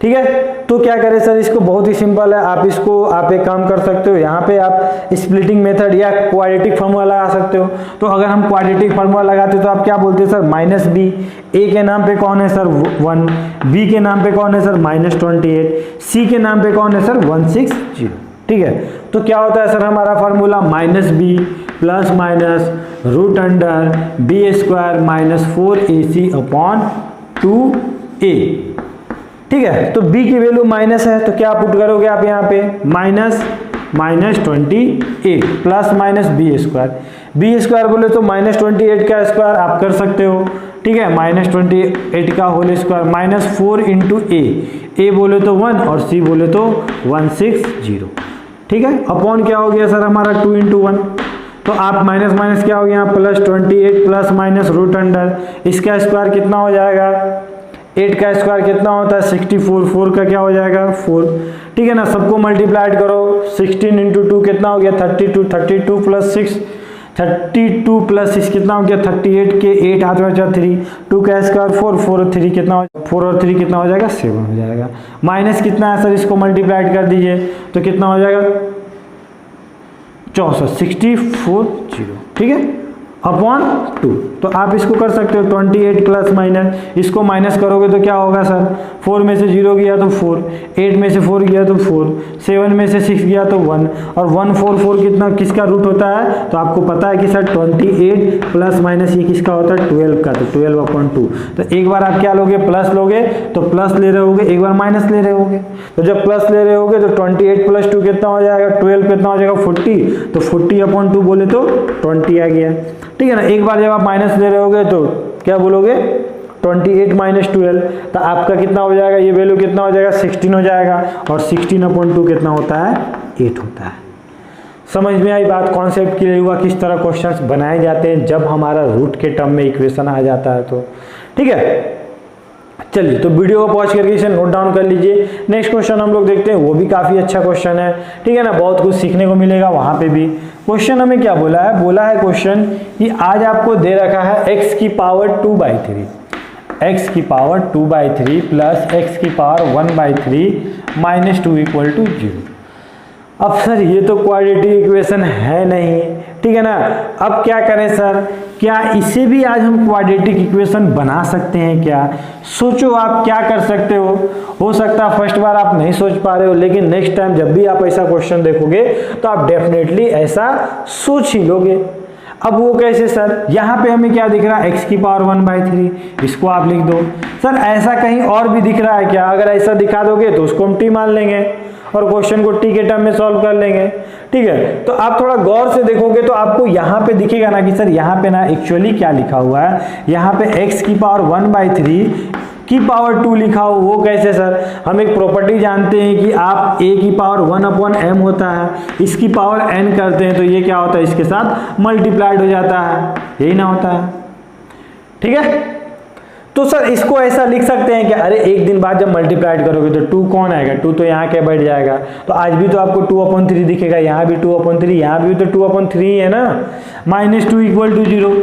ठीक है। तो क्या करें सर, इसको बहुत ही सिंपल है, आप इसको आप एक काम कर सकते हो, यहाँ पे आप स्प्लिटिंग मेथड या क्वाड्रेटिक फार्मूला लगा सकते हो। तो अगर हम क्वाड्रेटिक फार्मूला लगाते तो आप क्या बोलते हैं सर -b, a के नाम पे कौन है सर 1, b के नाम पे कौन है सर -28, c के नाम पे कौन है सर 160, ठीक है। तो क्या होता है सर हमारा फार्मूला -b ± √4ac/2a, ठीक है। तो b की वैल्यू माइनस है, तो क्या पुट करोगे आप यहाँ पे -28 प्लस b² बोले तो -28 का स्क्वायर आप कर सकते हो, ठीक है, -28 का होल स्क्वायर -4 × a बोले तो 1 और c बोले तो 160, ठीक है। अपॉन क्या हो गया सर हमारा 2 × 1, तो आप माइनस माइनस क्या हो गया +28 प्लस माइनस √अंडर, इसका स्क्वायर कितना हो जाएगा, 8 का स्क्वायर कितना होता है 64, 4 का क्या हो जाएगा 4, ठीक है ना। सबको मल्टीप्लाइड करो, 16 × 2 कितना हो गया 32, 32 + 6 32 प्लस 6 कितना हो गया 38 के 8 हाथ में बचा 3, 2 का स्क्वायर 4, 4 और 3 कितना हो, 4 और 3 कितना हो जाएगा 7 हो जाएगा। माइनस कितना है सर, इसको मल्टीप्लाइड कर दीजिए तो कितना हो जाएगा 64, 64 0, ठीक है, अपॉन 2। तो आप इसको कर सकते हो 28 प्लस माइनस, इसको माइनस करोगे तो क्या होगा सर, 4 में से 0 गया तो 4, 8 में से 4 गया तो 4, 7 में से 6 गया तो 1, और 1 4 4 कितना किसका रूट होता है, तो आपको पता है कि सर 28 प्लस माइनस ये किसका होता है 12 का, तो 12/2। तो एक बार आप क्या लोगे प्लस लोगे तो प्लस ले रहे होगे, एक बार माइनस ले रहे होगे, तो जब प्लस ले रहे होगे तो 28 प्लस 2 कितना हो जाएगा 12 कितना हो जाएगा 40, तो 40/2 बोले तो 20 आ गया, ठीक है ना। एक बार जब आप माइनस ले रहे होगे तो क्या बोलोगे 28 माइनस 12, तो आपका कितना हो जाएगा, ये वैल्यू कितना हो जाएगा 16 हो जाएगा, और 16/2 कितना होता है 8 होता है। समझ में आई बात, कॉन्सेप्ट क्लियर हुआ किस तरह क्वेश्चंस बनाए जाते हैं जब हमारा रूट के टर्म में इक्वेशन आ जाता है तो, ठीक है। चलिए तो वीडियो को पॉज करके इसे नोट डाउन कर लीजिए। नेक्स्ट क्वेश्चन हम लोग देखते हैं, वो भी काफी अच्छा क्वेश्चन है, ठीक है ना, बहुत कुछ सीखने को मिलेगा वहां पे भी। क्वेश्चन हमें क्या बोला है क्वेश्चन कि आज आपको दे रखा है x की पावर 2/3, x की पावर 2/3 प्लस x की पावर 1/3 माइनस 2 इक्वल टू 0। अब सर ये तो क्वाड्रेटिक इक्वेशन है नहीं, ठीक है ना। अब क्या करें सर, क्या इसे भी आज हम क्वाड्रेटिक इक्वेशन बना सकते हैं क्या? सोचो आप क्या कर सकते हो सकता है फर्स्ट बार आप नहीं सोच पा रहे हो, लेकिन नेक्स्ट टाइम जब भी आप ऐसा क्वेश्चन देखोगे तो आप डेफिनेटली ऐसा सोच ही लोगे। अब वो कैसे सर, यहाँ पे हमें क्या दिख रहा है x की पावर 1/3, इसको आप लिख दो। सर ऐसा कहीं और भी दिख रहा है क्या? अगर ऐसा दिखा दोगे तो उसको हम t मान लेंगे और क्वेश्चन को t के टर्म में सॉल्व कर लेंगे, ठीक है। तो आप थोड़ा गौर से देखोगे तो आपको यहाँ पे दिखेगा ना कि सर यहाँ पे ना एक्चुअली क्या लिखा हुआ है, यहाँ पे x की पावर 1/3 की पावर 2 लिखा हो। वो कैसे सर, हम एक प्रॉपर्टी जानते हैं कि आप a की पावर 1/m होता है, इसकी पावर n करते हैं तो ये क्या होता है, इसके साथ मल्टीप्लाइड हो जाता है, यही ना होता है, ठीक है। तो सर इसको ऐसा लिख सकते हैं कि अरे एक दिन बाद जब मल्टीप्लाइड करोगे तो 2 कौन आएगा, 2 तो यहाँ के बैठ जाएगा, तो आज भी तो आपको 2/3 दिखेगा, यहाँ भी 2/3, यहाँ भी तो 2/3 है ना, माइनस 2 इक्वल टू 0।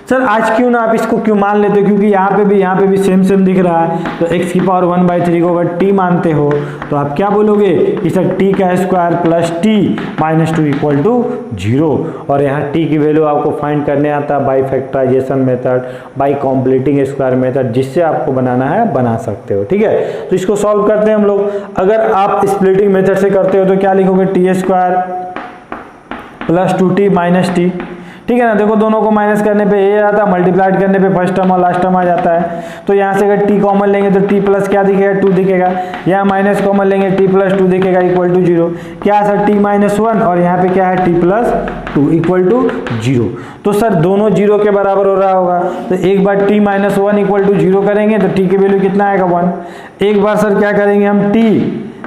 सर आज क्यों ना आप इसको क्यों मान लेते हो, क्योंकि यहाँ पे भी सेम दिख रहा है, तो x की पावर 1/3 को अगर t मानते हो तो आप क्या बोलोगे कि सर t का square plus t minus 2 equal to 0, और यहाँ t की वैल्यू आपको फाइंड करने आता है by factorisation method, by completing square method, जिससे आपको बनाना है बना सकते हो, ठीक है। तो इसको सॉल्व करते हैं हम लोग। अगर आप स्प्लिटिंग मेथड से करते हो तो क्या लिखोगे, t square plus 2t minus t, ठीक है ना। देखो दोनों को माइनस करने पे ये आता है, मल्टीप्लाइड करने पे फर्स्ट टर्म और लास्ट टर्म आ जाता है, तो यहाँ से अगर t कॉमन लेंगे तो t प्लस क्या दिखेगा 2 दिखेगा, यहाँ माइनस कॉमन लेंगे t प्लस 2 दिखेगा इक्वल टू 0, क्या सर t माइनस 1, और यहाँ पे क्या है t प्लस 2 इक्वल टू 0। तो सर दोनों 0 के बराबर हो रहा होगा, तो एक बार t माइनस 1 इक्वल टू 0 करेंगे तो t की वैल्यू कितना आएगा 1, एक बार सर क्या करेंगे हम t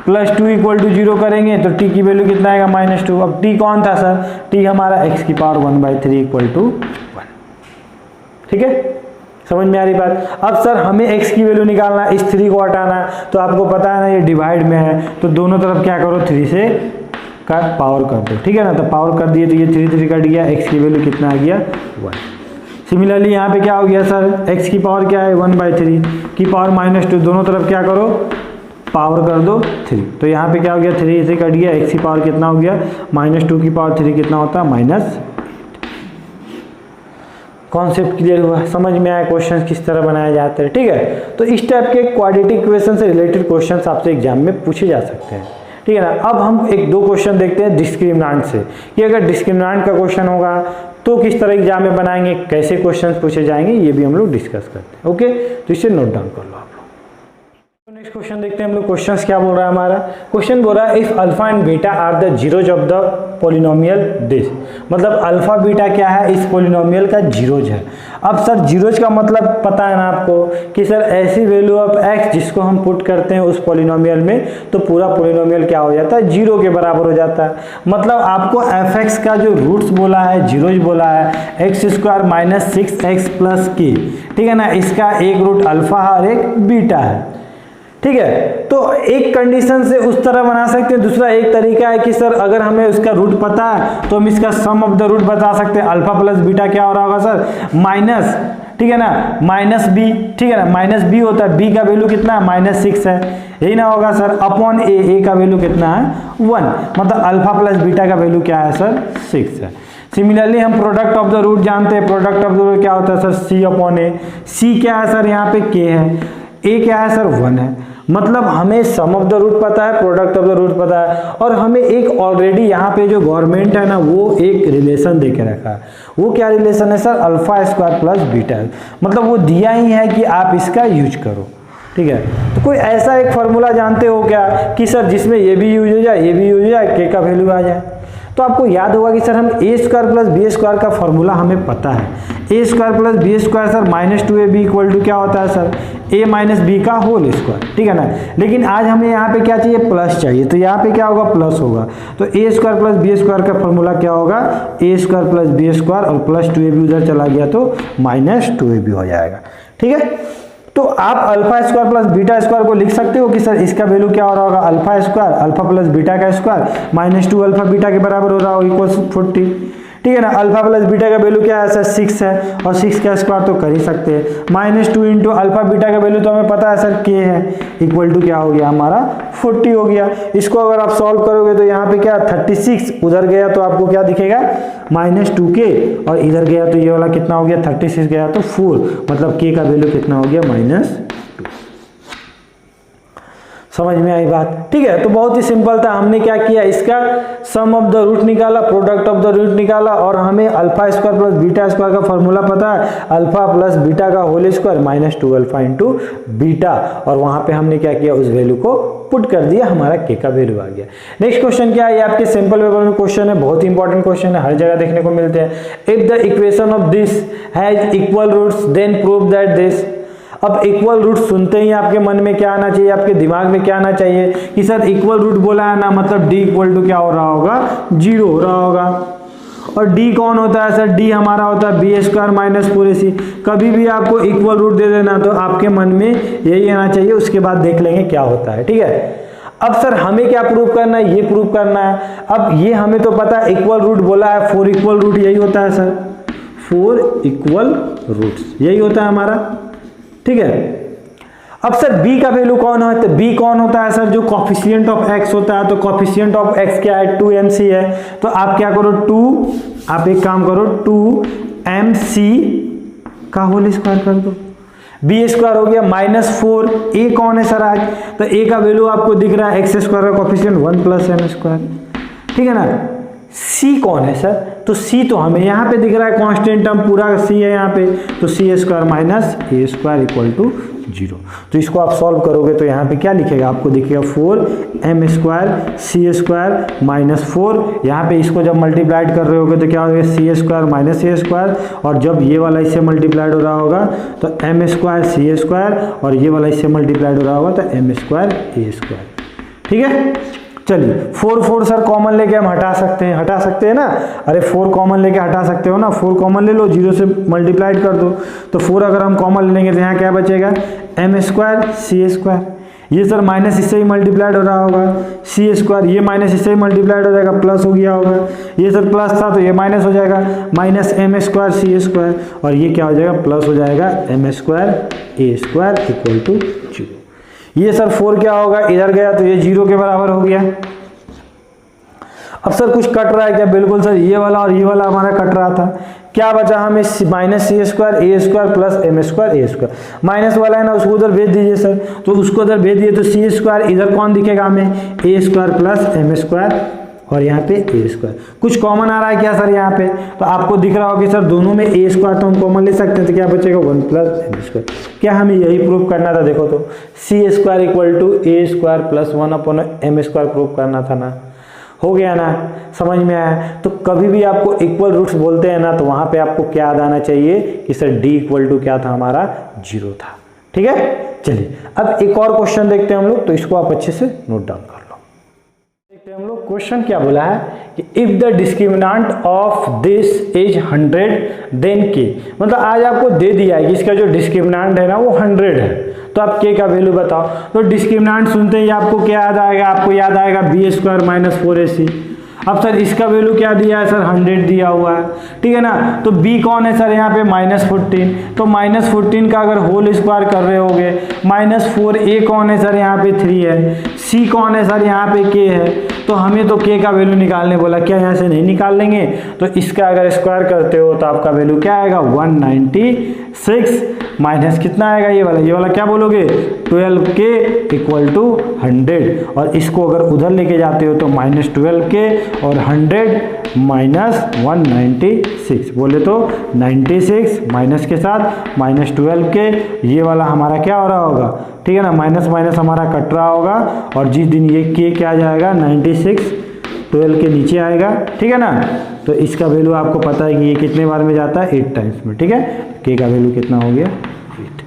प्लस 2 इक्वल टू 0 करेंगे तो t की वैल्यू कितना आएगा माइनस 2। अब t कौन था सर, t हमारा x की पावर 1/3 इक्वल टू 1, ठीक है, समझ में आ रही बात। अब सर हमें x की वैल्यू निकालना, इस 3 को हटाना, तो आपको पता है ना ये डिवाइड में है, तो दोनों तरफ क्या करो 3 से का पावर कर दो, ठीक है ना। तो पावर कर दिए तो ये 3 कट गया, x की वैल्यू कितना आ गया 1। सिमिलरली यहाँ पे क्या हो गया सर, x की पावर क्या है 1/3 की पावर माइनस 2, दोनों तरफ क्या करो पावर कर दो 3, तो यहाँ पे क्या हो गया 3 से कट गया, x की पावर कितना हो गया माइनस 2 की पावर 3 कितना होता है माइनस। कॉन्सेप्ट क्लियर हुआ, समझ में आया क्वेश्चन किस तरह बनाए जाते हैं, ठीक है। तो इस टाइप के क्वाड्रेटिक इक्वेशन से रिलेटेड क्वेश्चन आपसे एग्जाम में पूछे जा सकते हैं, ठीक है ना। अब हम 1-2 क्वेश्चन देखते हैं डिस्क्रिमिनेंट से, कि अगर डिस्क्रिमिनेंट का क्वेश्चन होगा तो किस तरह एग्जाम में बनाएंगे, कैसे क्वेश्चन पूछे जाएंगे, ये भी हम लोग डिस्कस करते हैं, ओके। तो इसे नोट डाउन कर लो आप लोग। नेक्स्ट क्वेश्चन देखते हैं हम लोग, क्वेश्चन क्या बोल रहा है हमारा। क्वेश्चन बोल रहा है if alpha and beta are the zeros of the polynomial this, मतलब अल्फा बीटा क्या है, इस पॉलिनोमियल का जीरोज है। अब सर जीरोज का मतलब पता है ना आपको कि सर ऐसी वैल्यू ऑफ x जिसको हम पुट करते हैं उस पॉलिनोमियल में तो पूरा पॉलिनोमियल क्या हो जाता है 0 के बराबर हो जाता है। मतलब आपको fx का जो रूट्स बोला है, जीरोज बोला है, x² minus 6x plus k, ठीक है ना, इसका एक रूट अल्फा है और एक बीटा है, ठीक है। तो एक कंडीशन से उस तरह बना सकते हैं, दूसरा एक तरीका है कि सर अगर हमें उसका रूट पता है तो हम इसका सम ऑफ द रूट बता सकते हैं। अल्फा प्लस बीटा क्या हो रहा होगा सर, माइनस, ठीक है ना, माइनस बी, ठीक है ना, माइनस बी होता है, बी का वैल्यू कितना है -6 है, यही ना होगा सर, अपॉन ए का वैल्यू कितना है 1, मतलब अल्फा प्लस बीटा का वैल्यू क्या है सर 6 है। सिमिलरली हम प्रोडक्ट ऑफ द रूट जानते हैं, प्रोडक्ट ऑफ द रूट क्या होता है सर सी अपॉन ए, सी क्या है सर यहाँ पे के है, ए क्या है सर 1 है, मतलब हमें सम ऑफ द रूट पता है, प्रोडक्ट ऑफ द रूट पता है, और हमें एक ऑलरेडी यहाँ पे जो गवर्नमेंट है ना वो एक रिलेशन दे के रखा है। वो क्या रिलेशन है sir, alpha square plus beta, मतलब वो दिया ही है कि आप इसका यूज करो, ठीक है। तो कोई ऐसा एक फॉर्मूला जानते हो क्या कि सर जिसमें ये भी यूज हो जाए, ये भी यूज हो जाए, के का वैल्यू आ जाए। तो आपको याद होगा कि सर हम a square plus b square का फॉर्मूला हमें पता है, a square plus b square sir -2ab equal to क्या होता है सर, a माइनस बी का होल स्क्वायर, ठीक है ना। लेकिन आज हमें यहाँ पे क्या चाहिए, प्लस चाहिए, तो यहाँ पे क्या होगा, प्लस होगा। तो ए स्क्वायर प्लस बी स्क्वायर का फॉर्मूला क्या होगा, ए स्क्वायर प्लस बी स्क्वायर, और प्लस 2ab उधर चला गया तो -2ab हो जाएगा, ठीक है। तो आप alpha square plus beta square को लिख सकते हो कि सर इसका वैल्यू क्या हो रहा होगा, alpha square, alpha plus beta का स्क्वायर -2 अल्फा बीटा के बराबर हो रहा होगा इक्वल 40, ठीक है ना। अल्फा प्लस बीटा का वैल्यू क्या है सर 6 है, और 6 का स्क्वायर तो कर ही सकते हैं, -2 इंटू अल्फा बीटा का वैल्यू तो हमें पता है सर के है, इक्वल टू क्या हो गया हमारा 40 हो गया। इसको अगर आप सॉल्व करोगे तो यहाँ पे क्या 36 उधर गया तो आपको क्या दिखेगा -2k, और इधर गया तो ये वाला कितना हो गया 36 गया तो 4, मतलब k का वैल्यू कितना हो गया -2। समझ में आई बात, ठीक है। तो बहुत ही सिंपल था, हमने क्या किया, इसका सम ऑफ द रूट निकाला, प्रोडक्ट ऑफ द रूट निकाला, और हमें alpha square plus beta square का फॉर्मूला पता है, अल्फा प्लस बीटा का whole square -2 alpha into beta, और वहां पे हमने क्या किया, उस वैल्यू को पुट कर दिया, हमारा के का वैल्यू आ गया। नेक्स्ट क्वेश्चन क्या है, ये आपके सिंपल पेपर में क्वेश्चन है, बहुत ही इंपॉर्टेंट क्वेश्चन है, हर जगह देखने को मिलते हैं। If the equation of this has equal roots then prove that this. अब इक्वल रूट सुनते ही आपके मन में क्या आना चाहिए, आपके दिमाग में क्या आना चाहिए कि सर इक्वल रूट बोला है ना, मतलब d इक्वल टू क्या हो रहा होगा, 0 हो रहा होगा। और d कौन होता है सर, d हमारा होता है बी स्क्वायर माइनस 4ac। कभी भी आपको इक्वल रूट दे देना तो आपके मन में यही आना चाहिए, उसके बाद देख लेंगे क्या होता है, ठीक है। अब सर हमें क्या प्रूव करना है, ये प्रूव करना है। अब ये हमें तो पता है इक्वल रूट बोला है, 4 इक्वल रूट यही होता है सर, 4 इक्वल रूट्स यही होता है हमारा, ठीक है। अब सर b का वैल्यू कौन है, तो b कौन होता है सर, जो कॉफिशिएंट ऑफ x होता है, तो कॉफिशिएंट ऑफ x क्या है 2mc है, तो आप क्या करो 2, आप एक काम करो 2mc का होल स्क्वायर कर दो, b स्क्वायर हो गया -4, a कौन है सर आज, तो a का वैल्यू आपको दिख रहा है x स्क्वायर का कॉफिशिएंट 1 + m स्क्वायर, ठीक है ना। c कौन है सर, तो c तो हमें यहाँ पे दिख रहा है कांस्टेंट टर्म पूरा c है यहाँ पे, तो c square minus a square equal to 0। तो इसको आप सॉल्व करोगे तो यहाँ पे क्या लिखेगा, आपको दिखेगा 4m स्क्वायर c स्क्वायर -4, यहाँ पे इसको जब मल्टीप्लाइड कर रहे होगे तो क्या होगा c square minus a square, और जब ये वाला इससे मल्टीप्लाइड हो रहा होगा तो m स्क्वायर c स्क्वायर, और ये वाला इससे मल्टीप्लाइड हो रहा होगा तो m स्क्वायर a स्क्वायर, ठीक है। चलिए 4 सर कॉमन लेके हम हटा सकते हैं ना, अरे 4 कॉमन लेके हटा सकते हो ना, 4 कॉमन ले लो, 0 से मल्टीप्लाइड कर दो, तो 4 अगर हम कॉमन लेंगे तो यहाँ क्या बचेगा m स्क्वायर c स्क्वायर, ये सर माइनस इससे ही मल्टीप्लाइड हो रहा होगा, c स्क्वायर ये माइनस इससे ही मल्टीप्लाइड हो जाएगा, प्लस हो गया होगा, ये सर प्लस था तो ये माइनस हो जाएगा, -m स्क्वायर c स्क्वायर, और ये क्या हो जाएगा प्लस हो जाएगा m square a square equal to 0। ये सर 4 क्या होगा, इधर गया तो ये 0 के बराबर हो गया। अब सर कुछ कट रहा है क्या, बिल्कुल सर ये वाला और ये वाला हमारा कट रहा था, क्या बचा हमें -c square a square plus m square a square, minus वाला है ना उसको उधर भेज दीजिए सर, तो उसको उधर भेज दिए तो c स्क्वायर, इधर कौन दिखेगा हमें a square plus m square, और यहाँ पे a स्क्वायर। कुछ कॉमन आ रहा है क्या सर यहाँ पे, तो आपको दिख रहा होगा कि सर दोनों में a स्क्वायर तो हम कॉमन ले सकते हैं, तो क्या बचेगा 1 + m स्क्वायर। क्या हमें यही प्रूव करना था, देखो तो c square equal to a square plus 1/m square prove करना था ना, हो गया ना, समझ में आया। तो कभी भी आपको इक्वल रूट्स बोलते हैं ना तो वहां पे आपको क्या याद आना चाहिए कि सर d इक्वल टू क्या था हमारा 0 था, ठीक है। चलिए अब एक और क्वेश्चन देखते हैं हम लोग, तो इसको आप अच्छे से नोट डाउन कर लो। देखते हैं हम लोग क्वेश्चन क्या बोला है कि if the discriminant of this is 100 then k, मतलब आज आपको दे दिया है कि इसका जो डिस्क्रिमिनेंट है ना वो 100 है, तो आप k का वैल्यू बताओ। तो डिस्क्रिमिनेंट सुनते ही आपको क्या याद आएगा? आपको याद आएगा b² माइनस 4ac। अब सर इसका वैल्यू क्या दिया है सर? 100 दिया हुआ है, ठीक है ना। तो b कौन है सर यहाँ पे? -14। तो -14 का अगर होल स्क्वायर कर रहे होगे, -4a कौन है सर? यहाँ पे 3 है। c कौन है सर? यहाँ पे k है। तो हमें तो k का वैल्यू निकालने बोला, क्या यहाँ से नहीं निकाल लेंगे? तो इसका अगर स्क्वायर करते हो तो आपका वैल्यू क्या आएगा? 196 माइनस कितना आएगा? ये वाला क्या बोलोगे? 12k equal to 100। और इसको अगर उधर लेके जाते हो तो -12k और 100 माइनस 196, बोले तो 96 माइनस के साथ -12k, ये वाला हमारा क्या हो रहा होगा? ठीक है ना, माइनस माइनस हमारा कट रहा होगा। और जिस दिन ये k क्या आ जाएगा? 96 12 के नीचे आएगा, ठीक है ना। तो इसका वैल्यू आपको पता है कि ये कितने बार में जाता है? 8 टाइम्स में, ठीक है। k का वैल्यू कितना हो गया? 8।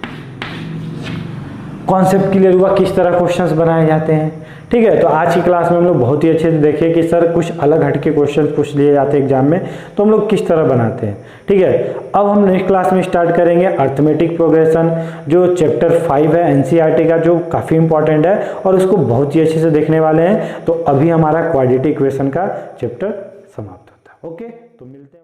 कॉन्सेप्ट क्लियर हुआ किस तरह क्वेश्चंस बनाए जाते हैं, ठीक है। तो आज की क्लास में हम लोग बहुत ही अच्छे से देखे कि सर कुछ अलग हटके क्वेश्चन पूछ लिए जाते हैं एग्जाम में, तो हम लोग किस तरह बनाते हैं, ठीक है। अब हम नेक्स्ट क्लास में स्टार्ट करेंगे अर्थमेटिक प्रोग्रेशन, जो चैप्टर 5 है एनसीईआरटी का, जो काफ़ी इंपॉर्टेंट है और उसको बहुत ही अच्छे से देखने वाले हैं। तो अभी हमारा क्वाड्रेटिक इक्वेशन का चैप्टर समाप्त होता है। ओके, तो मिलते हैं।